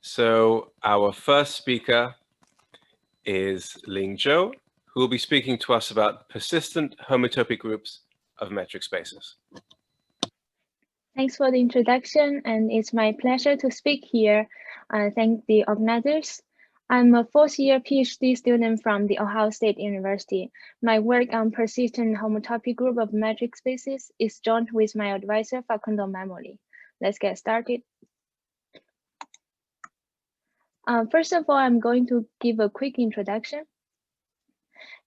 So our first speaker is Ling Zhou, who will be speaking to us about persistent homotopy groups of metric spaces. Thanks for the introduction, and it's my pleasure to speak here. Thank the organizers. I'm a fourth-year PhD student from the Ohio State University. My work on persistent homotopy group of metric spaces is joined with my advisor, Facundo Memoli. Let's get started. First of all, I'm going to give a quick introduction.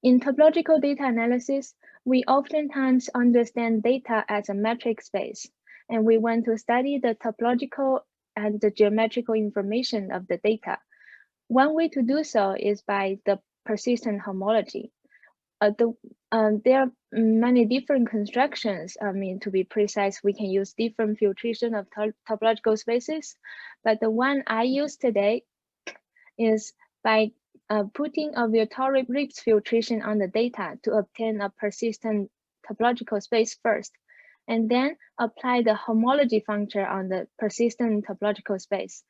In topological data analysis, we oftentimes understand data as a metric space, and we want to study the topological and the geometrical information of the data. One way to do so is by the persistent homology. There are many different constructions. To be precise, we can use different filtration of topological spaces, but the one I use today is by putting a Virchow-Ricks filtration on the data to obtain a persistent topological space first, and then apply the homology functor on the persistent topological space.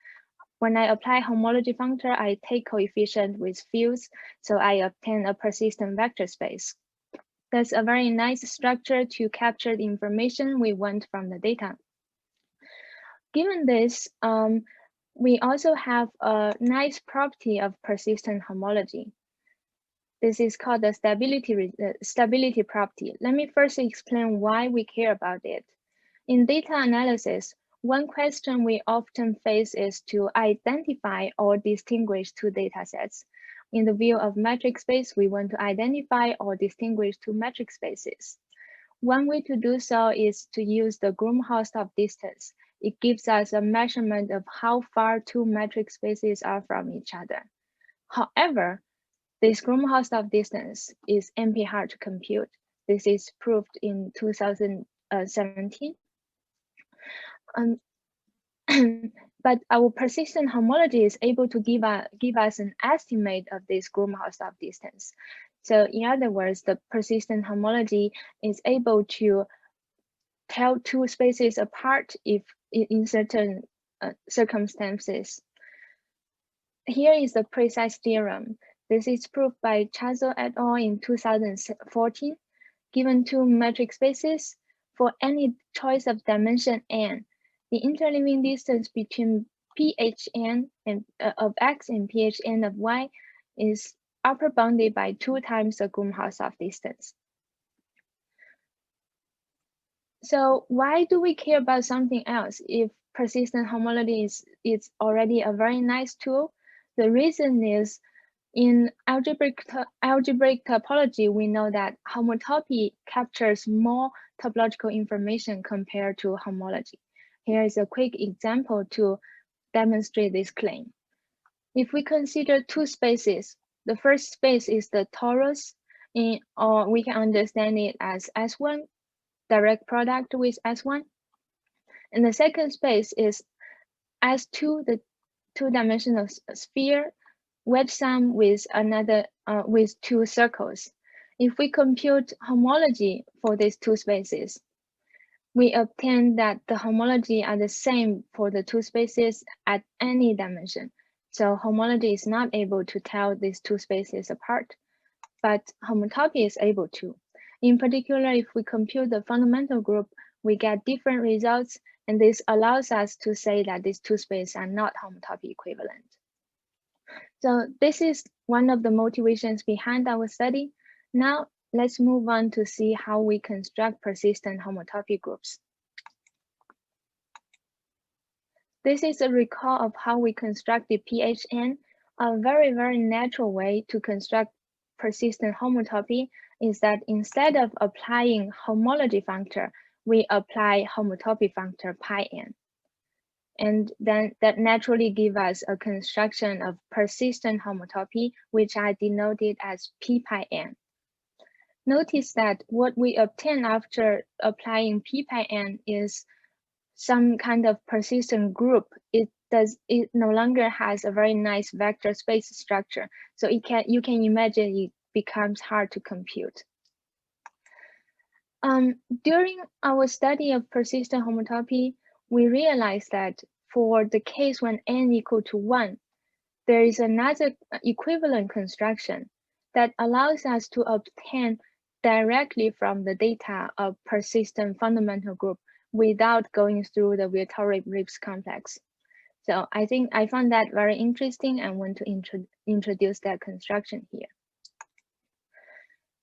When I apply homology functor, I take coefficient with fields, so I obtain a persistent vector space. That's a very nice structure to capture the information we want from the data. Given this, we also have a nice property of persistent homology. This is called the stability property. Let me first explain why we care about it. In data analysis, one question we often face is to identify or distinguish two data sets. In the view of metric space, we want to identify or distinguish two metric spaces. One way to do so is to use the Gromov distance. It gives us a measurement of how far two metric spaces are from each other. However, this Gromov distance is NP hard to compute. This is proved in 2017. But our persistent homology is able to give us an estimate of this Gromov distance. So in other words, the persistent homology is able to tell two spaces apart if in certain circumstances. Here is the precise theorem. This is proved by Zhou et al. In 2014. Given two metric spaces, for any choice of dimension n, the interleaving distance between phn and, of x and phn of y is upper bounded by 2 times the Gromov distance. So why do we care about something else if persistent homology is already a very nice tool? The reason is in algebraic topology, we know that homotopy captures more topological information compared to homology. Here is a quick example to demonstrate this claim. If we consider two spaces, the first space is the torus, or we can understand it as S1, direct product with S1. And the second space is S2, the two-dimensional sphere, wedge sum with another with two circles. If we compute homology for these two spaces, we obtain that the homology are the same for the two spaces at any dimension. So homology is not able to tell these two spaces apart, but homotopy is able to. In particular, if we compute the fundamental group, we get different results, and this allows us to say that these two spaces are not homotopy equivalent. So this is one of the motivations behind our study. Now, let's move on to see how we construct persistent homotopy groups. This is a recall of how we constructed PHN. A very, very natural way to construct persistent homotopy is that instead of applying homology functor, we apply homotopy functor pi n. And then that naturally gives us a construction of persistent homotopy, which I denoted as p pi n. Notice that what we obtain after applying p pi n is some kind of persistent group. It no longer has a very nice vector space structure. So you can imagine it becomes hard to compute. During our study of persistent homotopy, we realized that for the case when n equal to 1, there is another equivalent construction that allows us to obtain directly from the data a persistent fundamental group without going through the Virchow-Ribs complex. So I think I found that very interesting and want to introduce that construction here.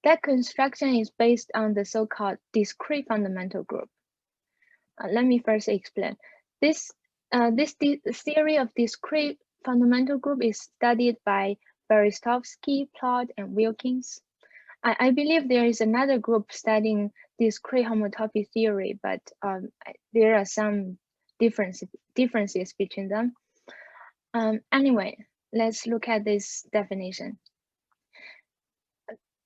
That construction is based on the so-called discrete fundamental group. Let me first explain. This theory of discrete fundamental group is studied by Berezovsky, Plot, and Wilkins. I believe there is another group studying discrete homotopy theory, but there are some differences between them. Anyway, let's look at this definition.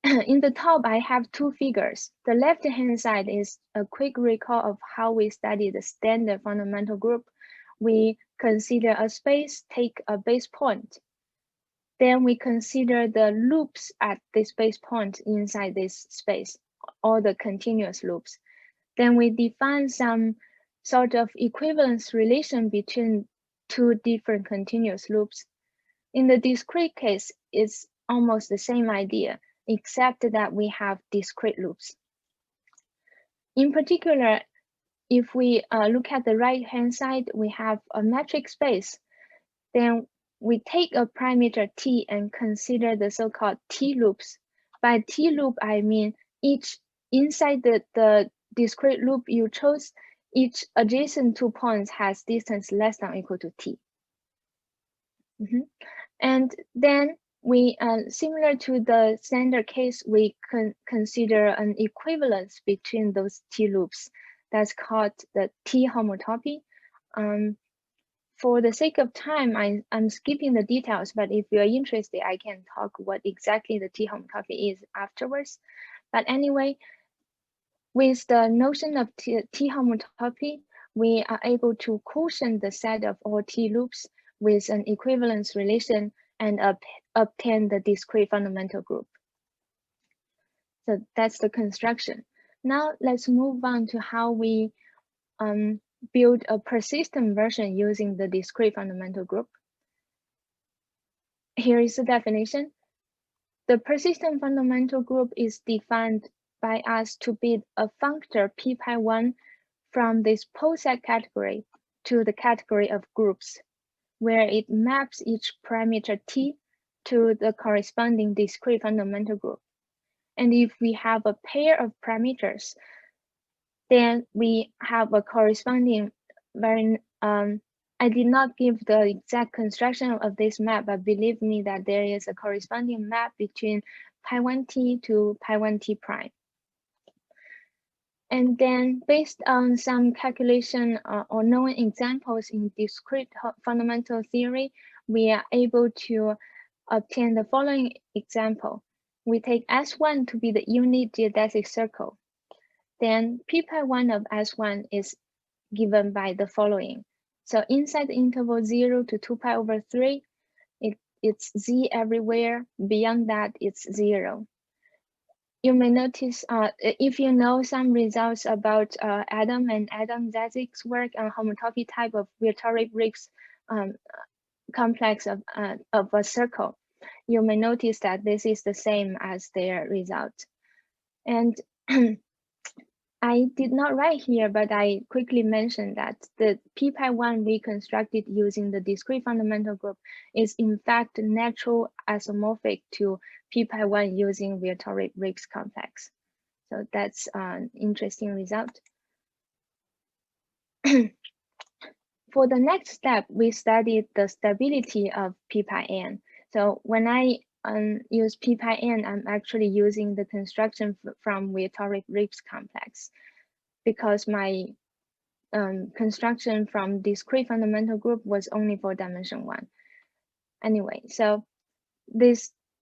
In the top, I have two figures. The left-hand side is a quick recall of how we study the standard fundamental group. We consider a space, take a base point. Then we consider the loops at this base point inside this space, all the continuous loops. Then we define some sort of equivalence relation between two different continuous loops. In the discrete case, it's almost the same idea, except that we have discrete loops. In particular, if we look at the right-hand side, we have a metric space. Then we take a parameter t and consider the so-called t loops. By t loop, I mean each inside the discrete loop you chose, each adjacent 2 points has distance less than or equal to t. And then we, similar to the standard case, we consider an equivalence between those t loops. That's called the t homotopy. For the sake of time, I'm skipping the details, but if you're interested, I can talk what exactly the t homotopy is afterwards. But anyway, with the notion of t homotopy, we are able to quotient the set of all t loops with an equivalence relation and obtain the discrete fundamental group. So that's the construction. Now let's move on to how we build a persistent version using the discrete fundamental group. Here is the definition. The persistent fundamental group is defined by us to be a functor p⁻1 from this poset category to the category of groups, where it maps each parameter t to the corresponding discrete fundamental group. And if we have a pair of parameters, then we have a corresponding I did not give the exact construction of this map, but believe me that there is a corresponding map between pi1t to pi1t prime. And then based on some calculation or known examples in discrete fundamental theory, we are able to obtain the following example. We take S1 to be the unit geodesic circle. Then p⁻1 of S1 is given by the following. So inside the interval 0 to 2π/3, it's z everywhere. Beyond that, it's 0. You may notice, if you know some results about Adam and Adam Zazik's work on homotopy type of Virchow-Ribs complex of a circle, you may notice that this is the same as their result. And I did not write here, but I quickly mentioned that the p⁻1 we constructed using the discrete fundamental group is in fact natural isomorphic to p⁻1 using Virchow-Ribs complex. So that's an interesting result. For the next step, we studied the stability of p⁻n. So when I use p⁻n, I'm actually using the construction from Virchow-Ribs complex, because my construction from discrete fundamental group was only for dimension 1. Anyway, so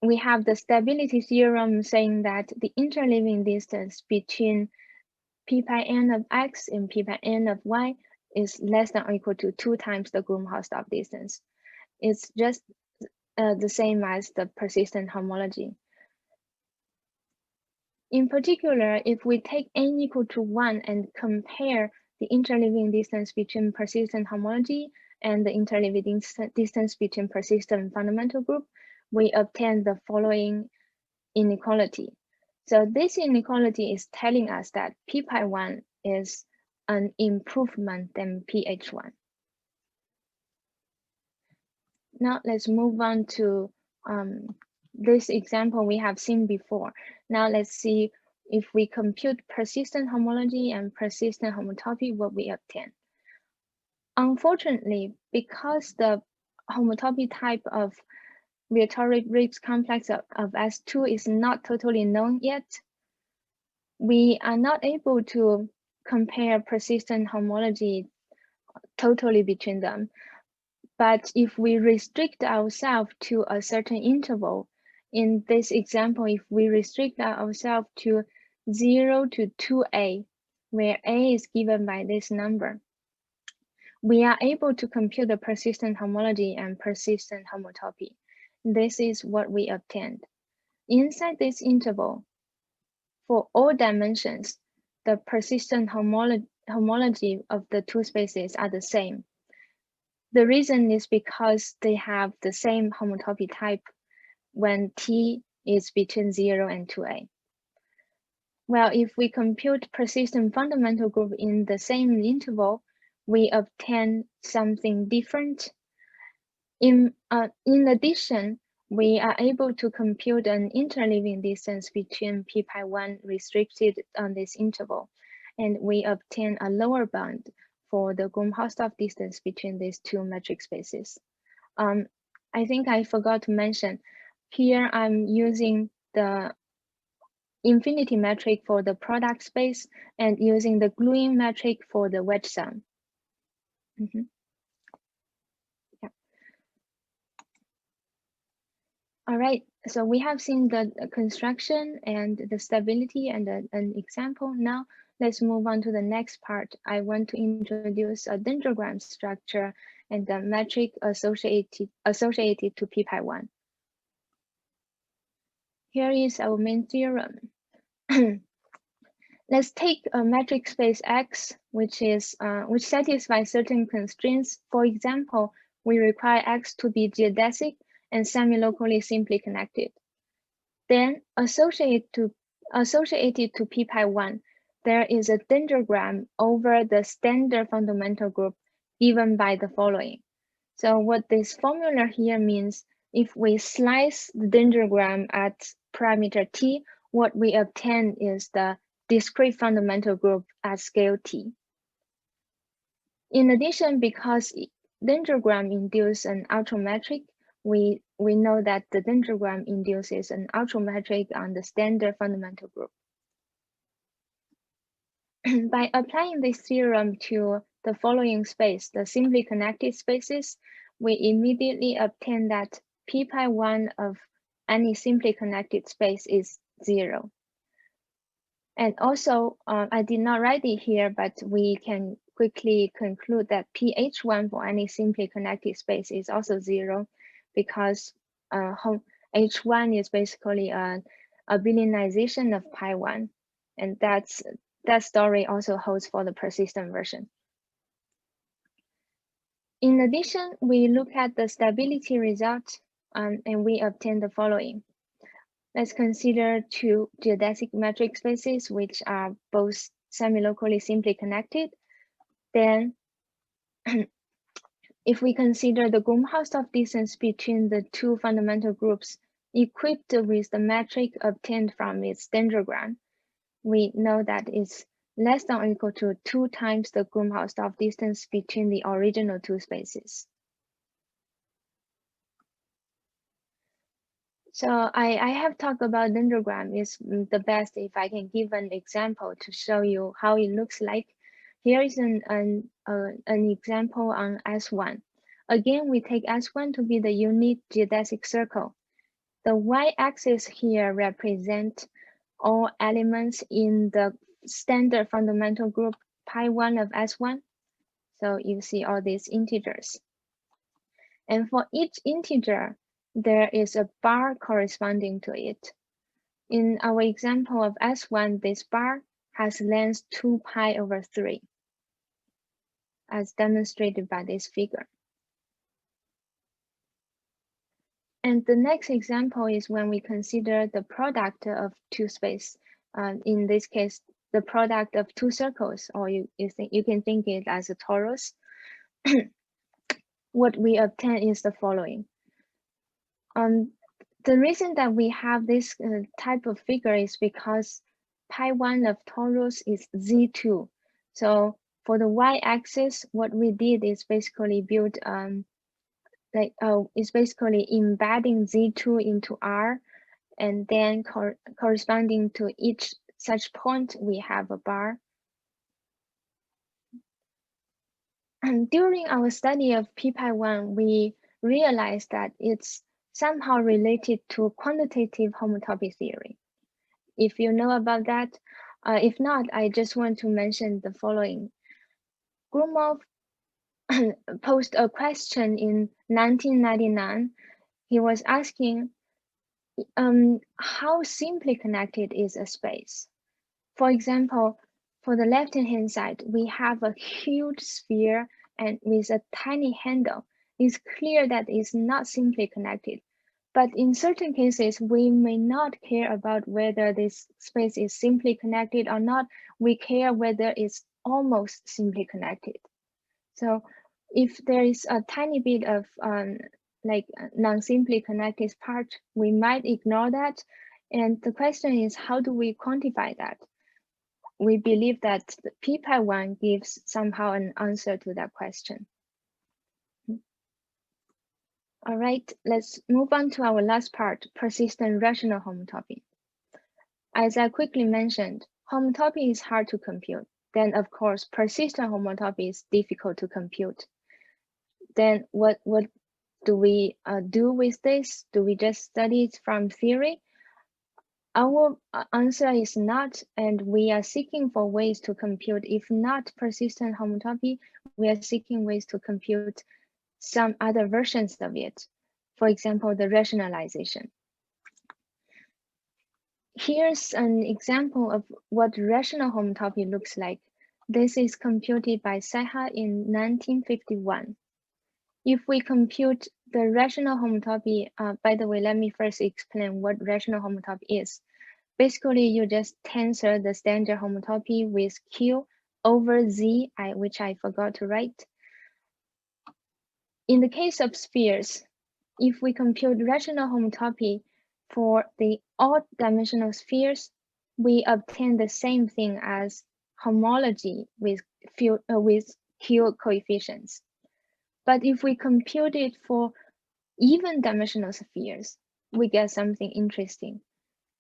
we have the stability theorem saying that the interleaving distance between p⁻n of x and p⁻n of y is less than or equal to 2 times the Gromov-Stop distance. It's just the same as the persistent homology. In particular, if we take n equal to 1 and compare the interleaving distance between persistent homology and the interleaving distance between persistent and fundamental group, we obtain the following inequality. So this inequality is telling us that p-pi1 is an improvement than pH1. Now let's move on to this example we have seen before. Now let's see if we compute persistent homology and persistent homotopy, what we obtain. Unfortunately, because the homotopy type of rhetoric Ribbs complex of S2 is not totally known yet, we are not able to compare persistent homology totally between them. But if we restrict ourselves to a certain interval, in this example, if we restrict ourselves to 0 to 2a, where a is given by this number, we are able to compute the persistent homology and persistent homotopy. This is what we obtained. Inside this interval, for all dimensions, the persistent homology of the two spaces are the same. The reason is because they have the same homotopy type when T is between 0 and 2a. Well, if we compute persistent fundamental group in the same interval, we obtain something different. In addition, we are able to compute an interleaving distance between p-pi1 restricted on this interval, and we obtain a lower bound for the Gromov-Hausdorff distance between these two metric spaces. I think I forgot to mention, here I'm using the infinity metric for the product space and using the gluing metric for the wedge sum. Yeah. All right, so we have seen the construction and the stability and an example. Now let's move on to the next part. I want to introduce a dendrogram structure and the metric associated to p-pi1. Here is our main theorem. Let's take a metric space X, which satisfies certain constraints. For example, we require X to be geodesic and semi-locally simply connected. Then associated to p-pi1, there is a dendrogram over the standard fundamental group given by the following. So what this formula here means, if we slice the dendrogram at parameter t, what we obtain is the discrete fundamental group at scale t. In addition, because dendrogram induces an ultrametric, we know that the dendrogram induces an ultrametric on the standard fundamental group. By applying this theorem to the following space, the simply connected spaces, we immediately obtain that p-pi1 of any simply connected space is 0. And also, I did not write it here, but we can quickly conclude that pH1 for any simply connected space is also 0, because H1 is basically a abelianization of pi1, and that story also holds for the persistent version. In addition, we look at the stability result, and we obtain the following. Let's consider two geodesic metric spaces which are both semi-locally simply connected. Then, if we consider the Gromov-Hausdorff distance between the two fundamental groups equipped with the metric obtained from its dendrogram, we know that it's less than or equal to 2 times the Gromov-Hausdorff distance between the original two spaces. So I have talked about dendrogram. It's the best if I can give an example to show you how it looks like. Here is an example on S1. Again, we take S1 to be the unit geodesic circle. The y-axis here represents all elements in the standard fundamental group pi1 of S1. So you see all these integers. And for each integer, there is a bar corresponding to it. In our example of S1, this bar has length 2 pi over 3, as demonstrated by this figure. And the next example is when we consider the product of two space. In this case, the product of two circles, or you can think it as a torus. What we obtain is the following. The reason that we have this type of figure is because pi1 of torus is Z2. So for the y-axis, what we did is basically build is basically embedding Z2 into R, and then corresponding to each such point, we have a bar. And during our study of pi1, we realized that it's somehow related to quantitative homotopy theory. If you know about that, if not, I just want to mention the following. Gromov posed a question in 1999. He was asking, how simply connected is a space? For example, for the left-hand side, we have a huge sphere and with a tiny handle. It's clear that it's not simply connected. But in certain cases, we may not care about whether this space is simply connected or not. We care whether it's almost simply connected. So if there is a tiny bit of like non-simply connected part, we might ignore that. And the question is, how do we quantify that? We believe that the pi1 gives somehow an answer to that question. All right, let's move on to our last part, persistent rational homotopy. As I quickly mentioned, homotopy is hard to compute. Then, of course, persistent homotopy is difficult to compute. Then what do we do with this? Do we just study it from theory? Our answer is not, and we are seeking for ways to compute. If not persistent homotopy, we are seeking ways to compute some other versions of it. For example, the rationalization. Here's an example of what rational homotopy looks like. This is computed by Saiha in 1951. If we compute the rational homotopy, by the way, let me first explain what rational homotopy is. Basically, you just tensor the standard homotopy with Q over Z, which I forgot to write. In the case of spheres, if we compute rational homotopy for the odd-dimensional spheres, we obtain the same thing as homology with Q coefficients. But if we compute it for even-dimensional spheres, we get something interesting.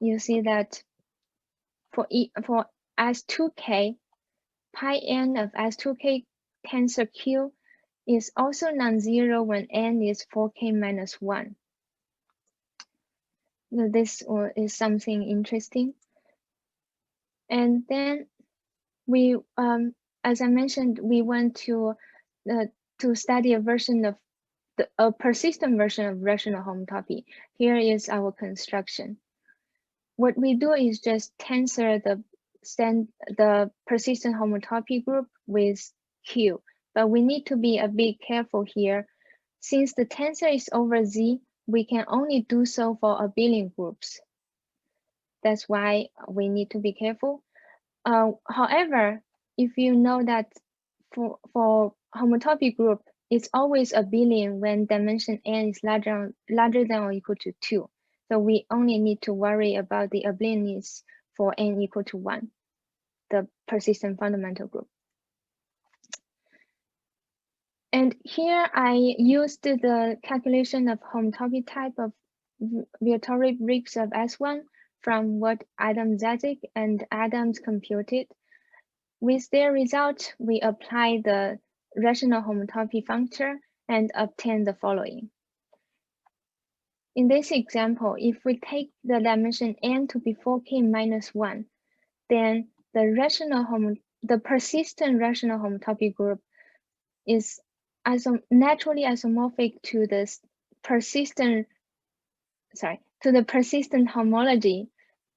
You see that for S2K, pi n of S2K tensor Q is also non-zero when n is 4k minus 1. So this is something interesting. And then we, as I mentioned, we want to study a version of a persistent version of rational homotopy. Here is our construction. What we do is just tensor the persistent homotopy group with Q, but we need to be a bit careful here. Since the tensor is over Z, we can only do so for abelian groups. That's why we need to be careful. However, if you know that for homotopy group, it's always abelian when dimension n is larger than or equal to 2. So we only need to worry about the abelianness for n equal to 1, the persistent fundamental group. And here I used the calculation of homotopy type of Viatoric ribs of S1 from what Adam Zazik and Adams computed. With their result, we apply the rational homotopy functor and obtain the following. In this example, if we take the dimension n to be 4k minus 1, then the persistent rational homotopy group is naturally isomorphic to the persistent homology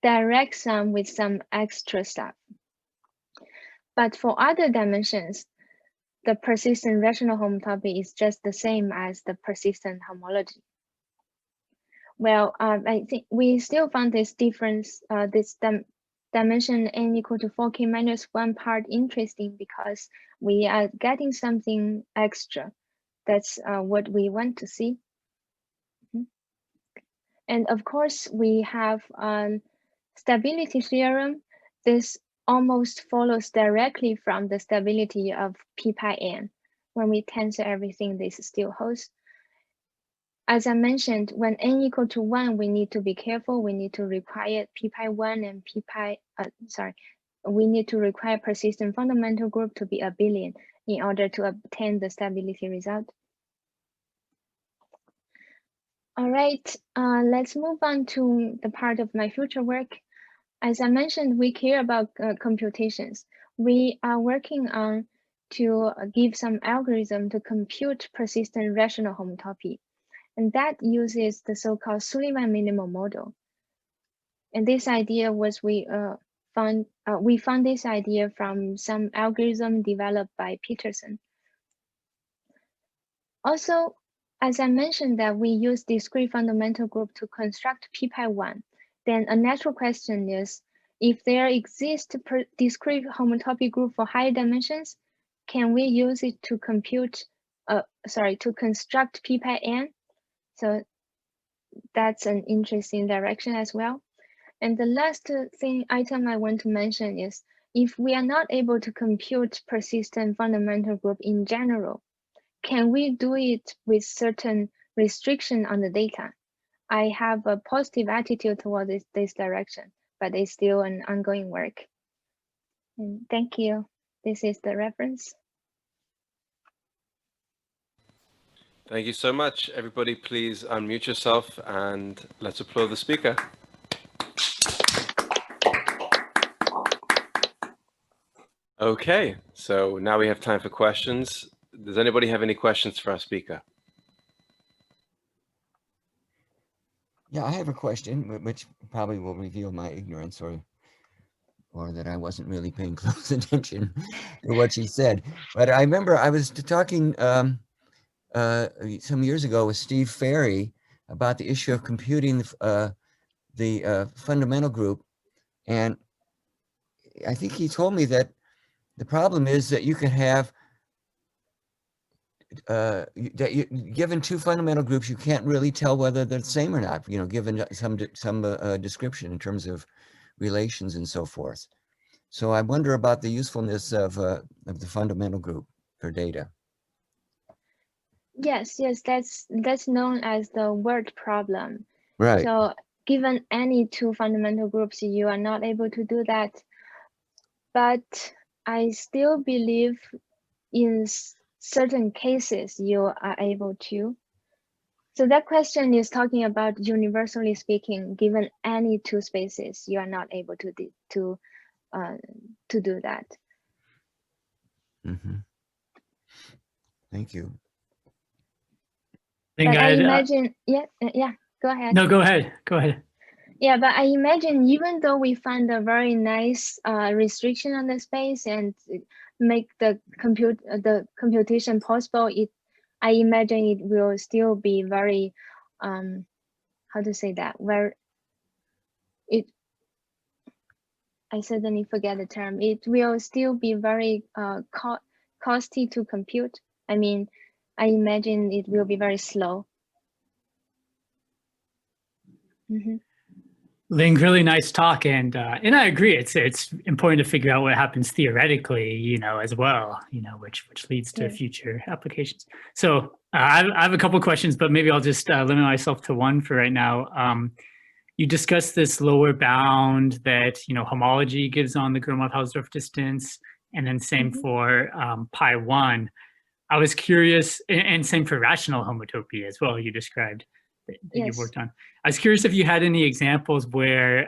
direct sum with some extra stuff. But for other dimensions, the persistent rational homotopy is just the same as the persistent homology. Well, I think we still found this difference, this dimension n equal to 4k minus 1 part interesting because we are getting something extra. That's what we want to see. And of course, we have stability theorem. This almost follows directly from the stability of p pi n. When we tensor everything, this still holds. As I mentioned, when n equal to 1, we need to be careful. We need to require p pi 1 and we need to require persistent fundamental group to be a billion in order to obtain the stability result. All right, let's move on to the part of my future work. As I mentioned, we care about computations. We are working on to give some algorithm to compute persistent rational homotopy. And that uses the so-called Sullivan minimal model. And this idea was we found this idea from some algorithm developed by Peterson. Also, as I mentioned that we use discrete fundamental group to construct p pi 1, then a natural question is, if there exists discrete homotopy group for higher dimensions, can we use it to compute, to construct p pi n? So that's an interesting direction as well. And the last item I want to mention is, if we are not able to compute persistent fundamental group in general, can we do it with certain restriction on the data? I have a positive attitude toward this direction, but it's still an ongoing work. And thank you. This is the reference. Thank you so much. Everybody, please unmute yourself and let's applaud the speaker. Okay, so now we have time for questions. Does anybody have any questions for our speaker? Yeah, I have a question, which probably will reveal my ignorance or that I wasn't really paying close attention to what she said. But I remember I was talking some years ago with Steve Ferry about the issue of computing the fundamental group. And I think he told me that the problem is that you can have, given two fundamental groups, you can't really tell whether they're the same or not, you know, given some description in terms of relations and so forth. So I wonder about the usefulness of the fundamental group for data. Yes, that's known as the word problem. Right. So given any two fundamental groups, you are not able to do that. But I still believe in certain cases you are able to. So that question is talking about universally speaking, given any two spaces, you are not able to do that. Mm-hmm. Thank you. But I imagine, yeah, go ahead. No, go ahead. Go ahead. Yeah, but I imagine even though we find a very nice restriction on the space and make the computation possible, I imagine it will still be very, how to say that? I suddenly forget the term. It will still be very costly to compute. I mean, I imagine it will be very slow. Mm-hmm. Ling, really nice talk, and I agree. It's important to figure out what happens theoretically, you know, as well, you know, which leads to future applications. So I have a couple of questions, but maybe I'll just limit myself to one for right now. You discussed this lower bound that, you know, homology gives on the Gromov-Hausdorff distance, and then same for pi 1. I was curious, and same for rational homotopy as well. You described that you've worked on. I was curious if you had any examples where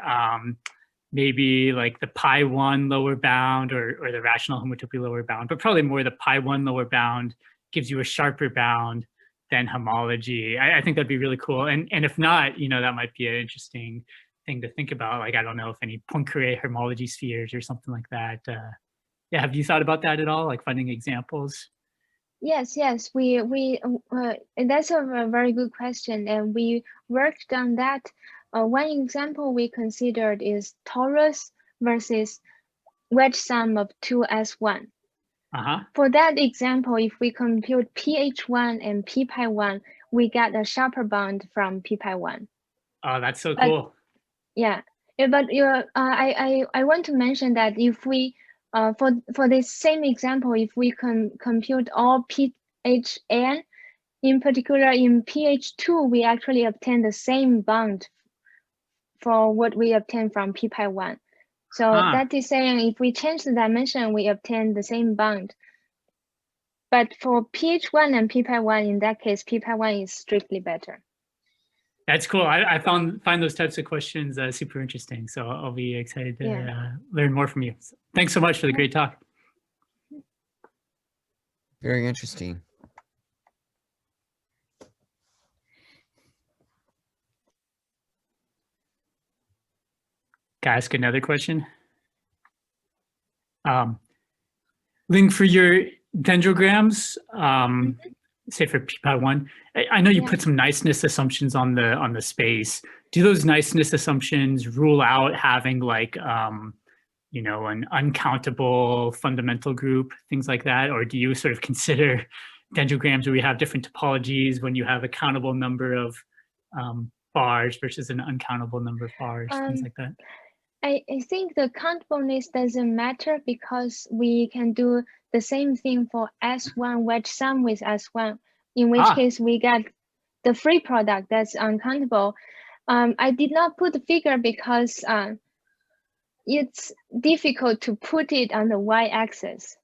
maybe like the pi 1 lower bound or the rational homotopy lower bound, but probably more the pi 1 lower bound gives you a sharper bound than homology. I think that'd be really cool. And if not, you know, that might be an interesting thing to think about. Like, I don't know if any Poincare homology spheres or something like that. Yeah, have you thought about that at all? Like finding examples? Yes, that's a very good question, and we worked on that. One example we considered is torus versus wedge sum of 2S1. For that example, if we compute pH1 and ppi1, we get a sharper bond from ppi1. Oh, that's so cool. Yeah, but I want to mention that if we for this same example, if we can compute all pHn, in particular in pH2, we actually obtain the same bond for what we obtain from ppi1. So that is saying if we change the dimension, we obtain the same bond. But for pH1 and ppi1, in that case, ppi1 is strictly better. That's cool. I find those types of questions super interesting. So I'll be excited to learn more from you. So thanks so much for the great talk. Very interesting. Can I ask another question? Ling, for your dendrograms, say for ppi1, I know you put some niceness assumptions on the space. Do those niceness assumptions rule out having like you know, an uncountable fundamental group, things like that, or do you sort of consider dendrograms where we have different topologies when you have a countable number of bars versus an uncountable number of bars, things like that? I think the countableness doesn't matter because we can do the same thing for S1 wedge sum with S1, in which case we get the free product that's uncountable. I did not put the figure because it's difficult to put it on the y-axis.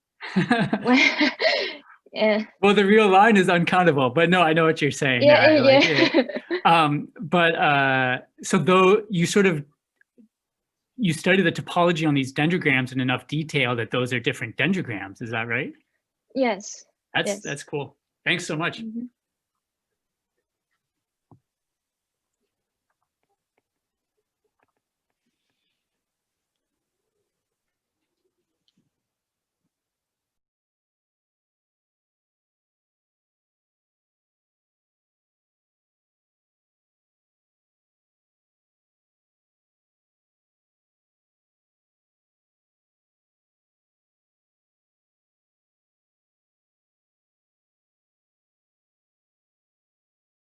Yeah. Well, the real line is uncountable, but no, I know what you're saying. So though you study the topology on these dendrograms in enough detail that those are different dendrograms, is that right? Yes. That's cool. Thanks so much.